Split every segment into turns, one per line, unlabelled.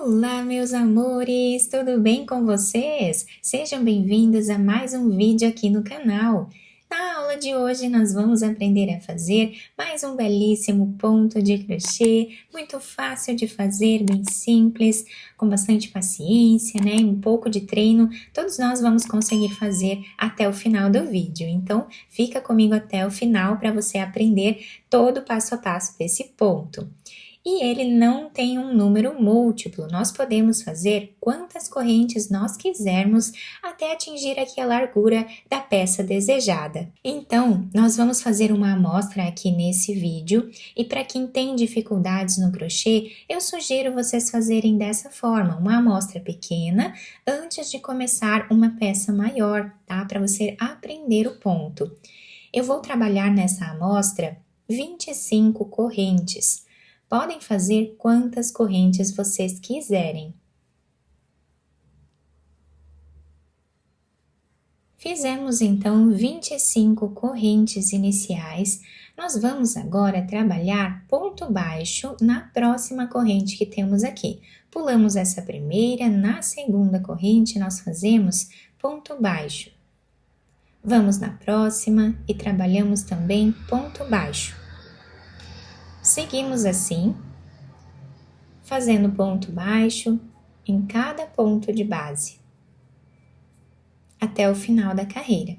Olá, meus amores! Tudo bem com vocês? Sejam bem-vindos a mais um vídeo aqui no canal. Na aula de hoje, nós vamos aprender a fazer mais um belíssimo ponto de crochê, muito fácil de fazer, bem simples, com bastante paciência, né? E um pouco de treino, todos nós vamos conseguir fazer até o final do vídeo. Então, fica comigo até o final para você aprender todo o passo a passo desse ponto. E ele não tem um número múltiplo, nós podemos fazer quantas correntes nós quisermos até atingir aqui a largura da peça desejada. Então, nós vamos fazer uma amostra aqui nesse vídeo e para quem tem dificuldades no crochê, eu sugiro vocês fazerem dessa forma, uma amostra pequena antes de começar uma peça maior, tá? Para você aprender o ponto. Eu vou trabalhar nessa amostra 25 correntes. Podem fazer quantas correntes vocês quiserem. Fizemos então 25 correntes iniciais. Nós vamos agora trabalhar ponto baixo na próxima corrente que temos aqui. Pulamos essa primeira, na segunda corrente nós fazemos ponto baixo. Vamos na próxima e trabalhamos também ponto baixo. Seguimos assim, fazendo ponto baixo em cada ponto de base, até o final da carreira.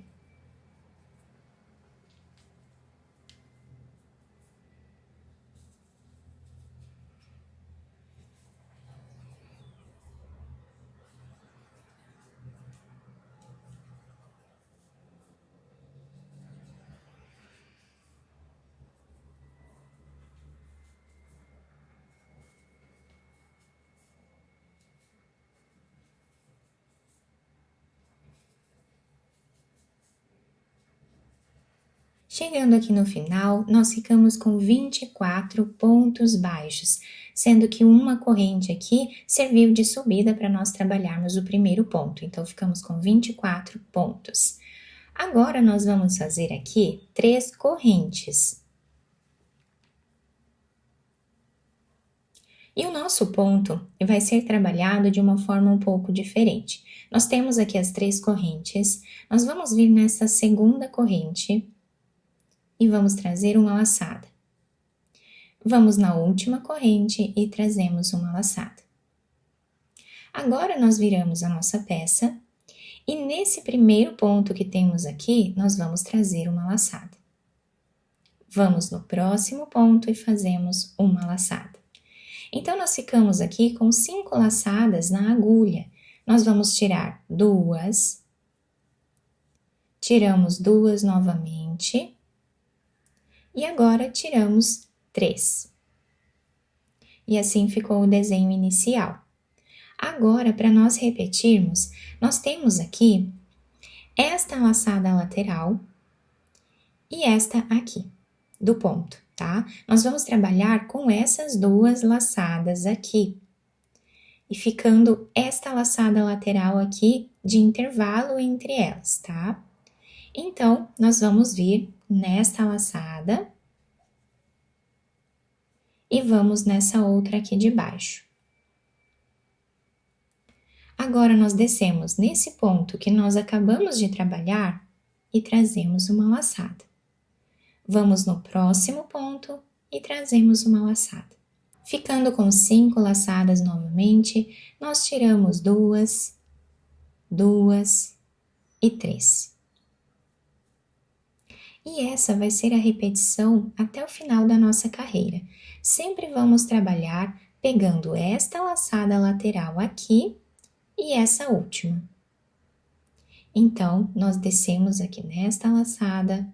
Chegando aqui no final, nós ficamos com 24 pontos baixos, sendo que uma corrente aqui serviu de subida para nós trabalharmos o primeiro ponto. Então, ficamos com 24 pontos. Agora, nós vamos fazer aqui 3 correntes. E o nosso ponto vai ser trabalhado de uma forma um pouco diferente. Nós temos aqui as 3 correntes, nós vamos vir nessa segunda corrente e vamos trazer uma laçada. Vamos na última corrente e trazemos uma laçada. Agora, nós viramos a nossa peça e nesse primeiro ponto que temos aqui, nós vamos trazer uma laçada. Vamos no próximo ponto e fazemos uma laçada. Então, nós ficamos aqui com 5 laçadas na agulha. Nós vamos tirar 2, tiramos 2 novamente. E agora, tiramos 3. E assim ficou o desenho inicial. Agora, para nós repetirmos, nós temos aqui esta laçada lateral e esta aqui, do ponto, tá? Nós vamos trabalhar com essas 2 laçadas aqui. E ficando esta laçada lateral aqui de intervalo entre elas, tá? Então, nós vamos vir nesta laçada e vamos nessa outra aqui de baixo. Agora, nós descemos nesse ponto que nós acabamos de trabalhar e trazemos uma laçada. Vamos no próximo ponto e trazemos uma laçada. Ficando com 5 laçadas novamente, nós tiramos 2, 2 e 3. E essa vai ser a repetição até o final da nossa carreira. Sempre vamos trabalhar pegando esta laçada lateral aqui e essa última. Então, nós descemos aqui nesta laçada,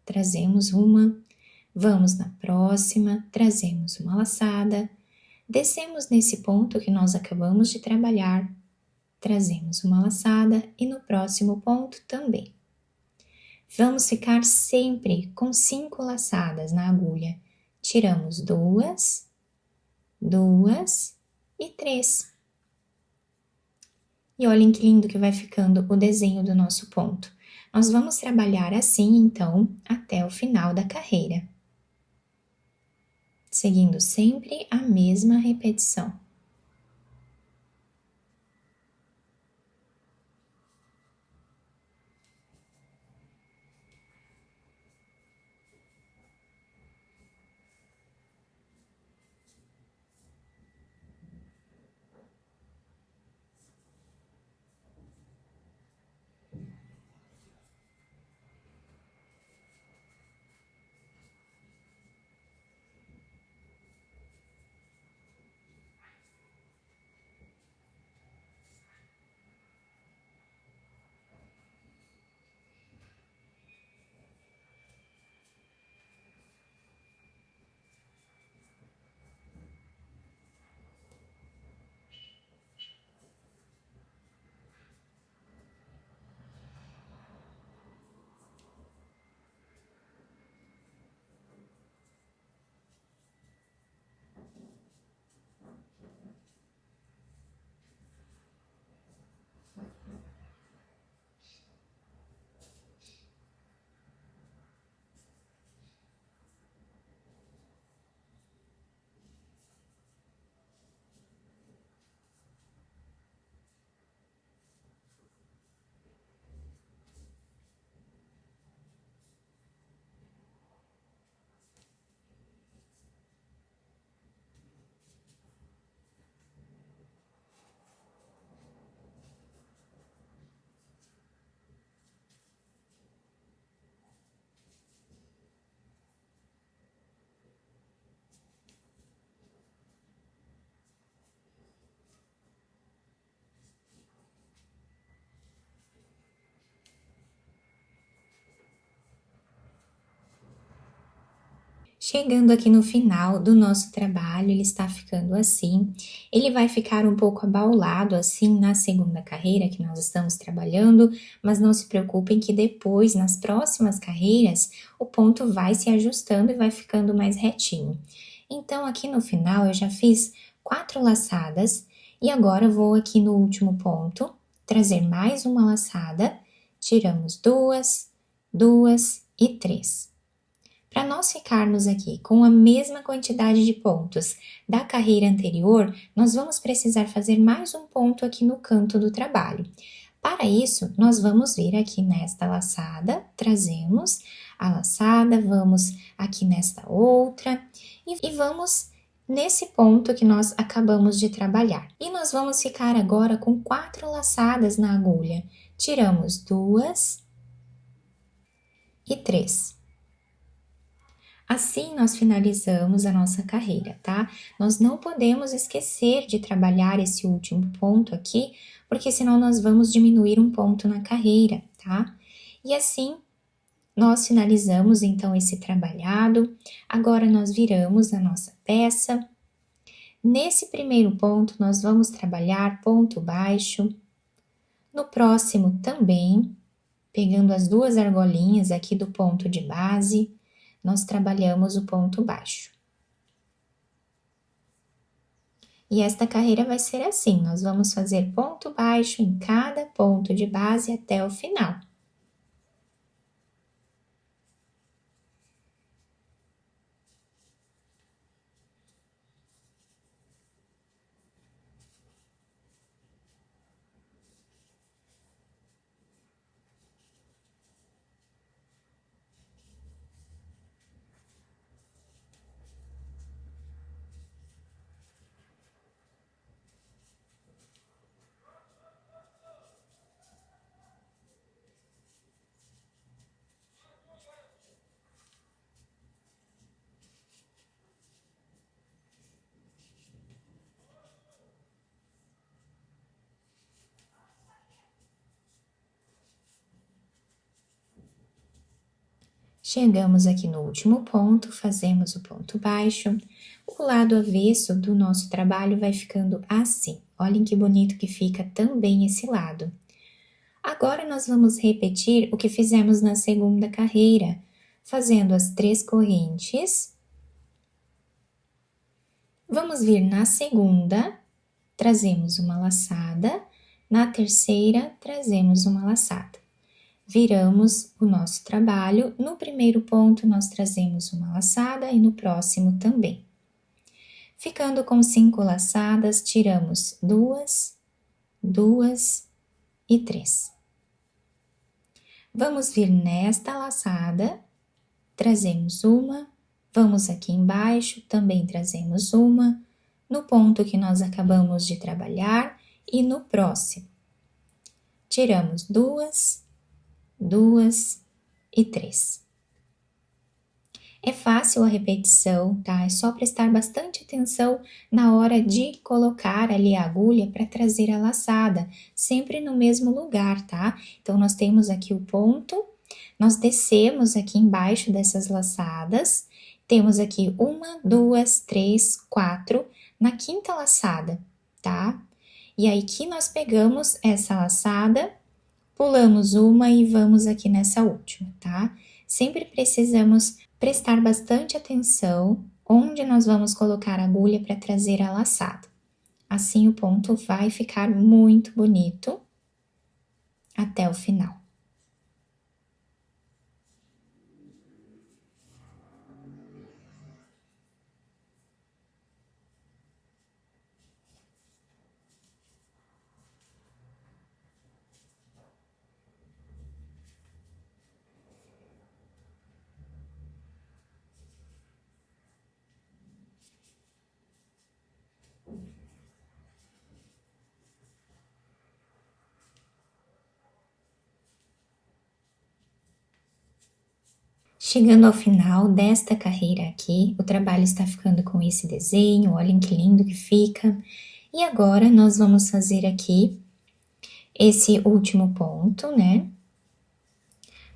trazemos uma, vamos na próxima, trazemos uma laçada, descemos nesse ponto que nós acabamos de trabalhar, trazemos uma laçada e no próximo ponto também. Vamos ficar sempre com 5 laçadas na agulha. Tiramos 2, 2 e 3. E olhem que lindo que vai ficando o desenho do nosso ponto. Nós vamos trabalhar assim, então, até o final da carreira. Seguindo sempre a mesma repetição. Chegando aqui no final do nosso trabalho, ele está ficando assim. Ele vai ficar um pouco abaulado assim na segunda carreira que nós estamos trabalhando, mas não se preocupem que depois, nas próximas carreiras, o ponto vai se ajustando e vai ficando mais retinho. Então, aqui no final, eu já fiz 4 laçadas e agora eu vou aqui no último ponto, trazer mais uma laçada, tiramos 2, 2 e 3. Para nós ficarmos aqui com a mesma quantidade de pontos da carreira anterior, nós vamos precisar fazer mais um ponto aqui no canto do trabalho. Para isso, nós vamos vir aqui nesta laçada, trazemos a laçada, vamos aqui nesta outra e vamos nesse ponto que nós acabamos de trabalhar. E nós vamos ficar agora com 4 laçadas na agulha. Tiramos 2 e 3. Assim, nós finalizamos a nossa carreira, tá? Nós não podemos esquecer de trabalhar esse último ponto aqui, porque senão nós vamos diminuir um ponto na carreira, tá? E assim, nós finalizamos então esse trabalhado. Agora, nós viramos a nossa peça. Nesse primeiro ponto, nós vamos trabalhar ponto baixo. No próximo também, pegando as 2 argolinhas aqui do ponto de base, nós trabalhamos o ponto baixo. E esta carreira vai ser assim, nós vamos fazer ponto baixo em cada ponto de base até o final. Chegamos aqui no último ponto, fazemos o ponto baixo. O lado avesso do nosso trabalho vai ficando assim. Olhem que bonito que fica também esse lado. Agora, nós vamos repetir o que fizemos na segunda carreira, fazendo as 3 correntes. Vamos vir na segunda, trazemos uma laçada. Na terceira, trazemos uma laçada. Viramos o nosso trabalho. No primeiro ponto, nós trazemos uma laçada e no próximo também. Ficando com 5 laçadas, tiramos 2, 2 e 3. Vamos vir nesta laçada, trazemos uma, vamos aqui embaixo, também trazemos uma, no ponto que nós acabamos de trabalhar e no próximo. Tiramos 2, 2 e 3. É fácil a repetição, tá? É só prestar bastante atenção na hora de colocar ali a agulha para trazer a laçada, sempre no mesmo lugar, tá? Então, nós temos aqui o ponto, nós descemos aqui embaixo dessas laçadas, temos aqui 1, 2, 3, 4, na 5ª laçada, tá? E aí, que nós pegamos essa laçada, pulamos uma e vamos aqui nessa última, tá? Sempre precisamos prestar bastante atenção onde nós vamos colocar a agulha para trazer a laçada. Assim, o ponto vai ficar muito bonito até o final. Chegando ao final desta carreira aqui, o trabalho está ficando com esse desenho, olhem que lindo que fica. E agora, nós vamos fazer aqui esse último ponto, né?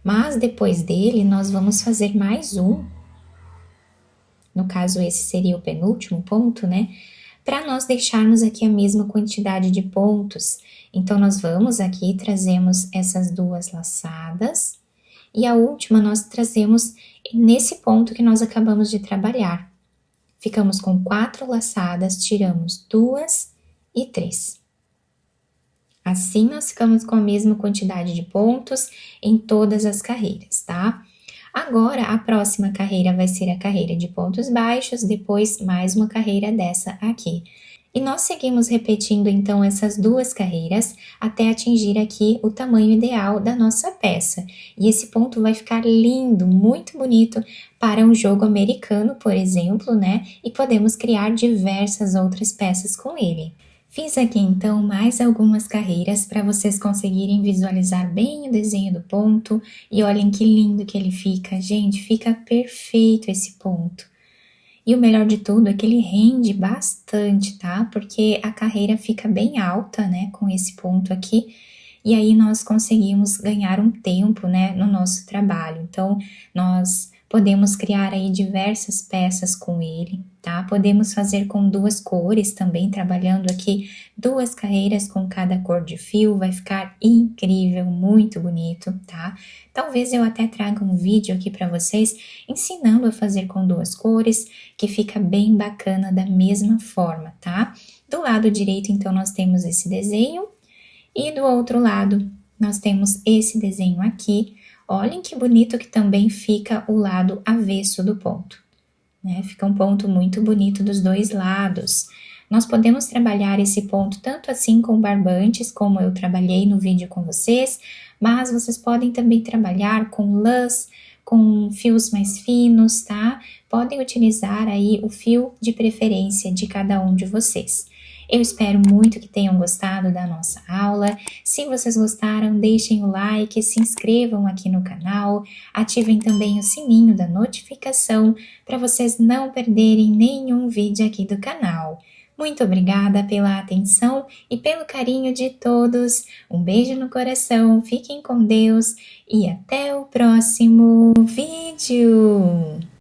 Mas depois dele, nós vamos fazer mais um. no caso esse seria o penúltimo ponto, né? Para nós deixarmos aqui a mesma quantidade de pontos. Então, nós vamos aqui, trazemos essas duas laçadas, e a última nós trazemos nesse ponto que nós acabamos de trabalhar. Ficamos com 4 laçadas, tiramos 2 e 3. Assim, nós ficamos com a mesma quantidade de pontos em todas as carreiras, tá? Agora, a próxima carreira vai ser a carreira de pontos baixos, depois mais uma carreira dessa aqui. E nós seguimos repetindo, então, essas duas carreiras até atingir aqui o tamanho ideal da nossa peça. E esse ponto vai ficar lindo, muito bonito para um jogo americano, por exemplo, né? E podemos criar diversas outras peças com ele. Fiz aqui, então, mais algumas carreiras para vocês conseguirem visualizar bem o desenho do ponto. E olhem que lindo que ele fica. Gente, fica perfeito esse ponto. E o melhor de tudo é que ele rende bastante, tá? Porque a carreira fica bem alta, né, com esse ponto aqui. E aí nós conseguimos ganhar um tempo, né, no nosso trabalho. Então, nós podemos criar aí diversas peças com ele, tá? Podemos fazer com 2 cores também, trabalhando aqui 2 carreiras com cada cor de fio, vai ficar incrível, muito bonito, tá? Talvez eu até traga um vídeo aqui para vocês ensinando a fazer com 2 cores, que fica bem bacana da mesma forma, tá? Do lado direito, então, nós temos esse desenho, e do outro lado, nós temos esse desenho aqui. Olhem que bonito que também fica o lado avesso do ponto, né? Fica um ponto muito bonito dos dois lados. Nós podemos trabalhar esse ponto tanto assim com barbantes, como eu trabalhei no vídeo com vocês, mas vocês podem também trabalhar com lãs, com fios mais finos, tá? Podem utilizar aí o fio de preferência de cada um de vocês. Eu espero muito que tenham gostado da nossa aula. Se vocês gostaram, deixem o like, se inscrevam aqui no canal, ativem também o sininho da notificação para vocês não perderem nenhum vídeo aqui do canal. Muito obrigada pela atenção e pelo carinho de todos. Um beijo no coração, fiquem com Deus e até o próximo vídeo!